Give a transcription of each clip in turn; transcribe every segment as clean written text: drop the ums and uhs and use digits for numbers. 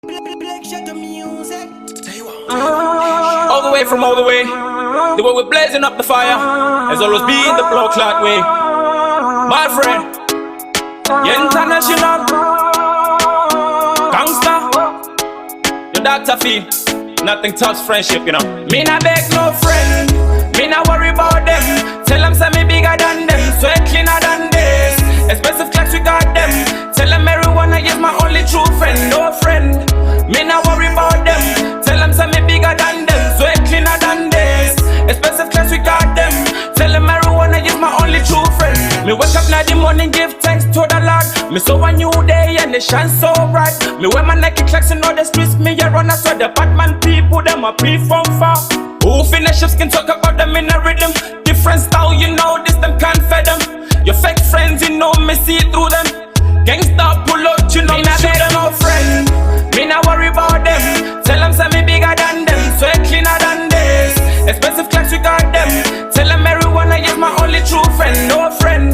All the way from all the way, the way we're blazing up the fire, has always been the blood clot way. My friend, you're international, gangsta, your doctor feel, nothing touch friendship, you know. Me not beg no friend, me not worry about them. Tell them say me bigger than them, sweat cleaner than this. Expensive clocks we got them. Tell them marijuana is my only true friend, no friend. Me not worry about them. Tell them say me bigger than them, sweat cleaner than this. Expensive clocks we got them. Tell them marijuana is my only true friend. Me wake up now the morning, give thanks to the Lord. Me saw a new day and the shine so bright. Me wear my Nike clocks in all the streets. Me a run, I swear the Batman people them a pre from far. Who finish ships can talk about them in a rhythm. Different style, you know this them can't fed them. Your fake friends, you know me see through them. Gangsta pull out, you know me shoot them. No friend, me not worry about them. Tell them say me bigger than them, sweat cleaner than this. Expensive clocks we got them. Tell them marijuana is my only true friend, no friend.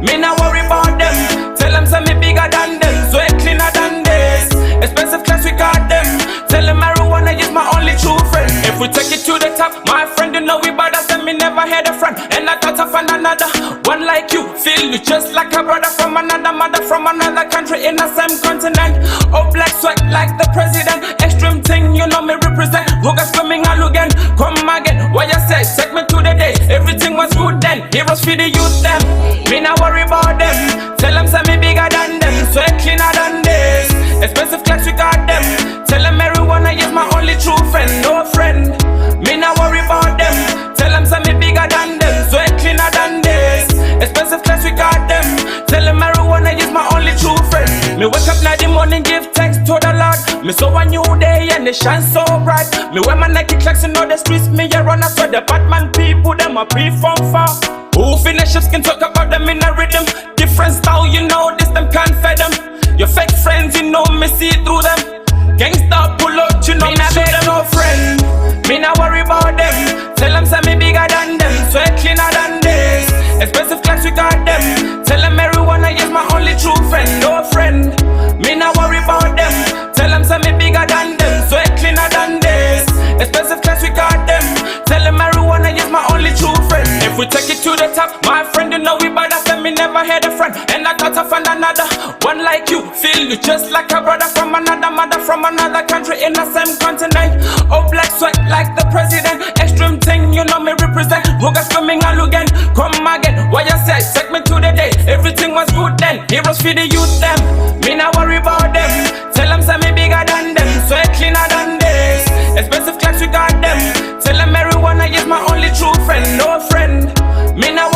Me not worry about them. Tell them say me bigger than them, sweat cleaner than this. Expensive clocks we got them. Tell them marijuana is my only true friend. If we take it to the top, my friend, you know we better than me never had a friend. And I thought of another one like you. Feel you just like a brother from another mother from another country in the same continent. Oh, black sweat like the president. Extreme thing, you know me represent. Rugas coming all again, come again. What you say? Take me to the day. Everything was good then. Heroes for the youth them. Me not worry about them. Tell them say me bigger than them, sweat cleaner than this. Expensive clocks we got them. Tell them marijuana is my only true friend, no friend. Me not worry about them. Tell them say me bigger than them, sweat cleaner than this. Expensive clocks we got them. Tell them marijuana is my only true friend. Me wake up now the morning, give thanks to the Lord. Me saw a new day and it shine so bright. Me wear my Nike clocks in all the streets. Me a run, I swear the Batman people them a pre from far. Who finish ships can talk about them in a rhythm. Different style, you know this them can't fed them. Your fake friends, you know me see through them. Gangsta pull out, you know me shoot them. No friend, me not worry about them. Tell them say me bigger than them, sweat cleaner than this. Expensive clocks we got them. Tell them marijuana is my only true friend, no friend. Me not worry about them. Tell them say me bigger than them, sweat cleaner than this. Expensive clocks we got them. Tell them marijuana is my only true friend. If we take it to the top, my friend, you know we better than me never had a friend. And I thought of another one like you. Feel you just like a brother from another mother from another country in the same continent. Oh, black sweat like the president. Extreme thing, you know me represent. Rugas coming all again, come again. What you say? Take me to the day. Everything was good then. Heroes for the youth them. Me not worry about them. Tell them say me bigger than them, sweat cleaner than this. Expensive clocks we got them. Tell them marijuana is my only true friend, no friend. Me not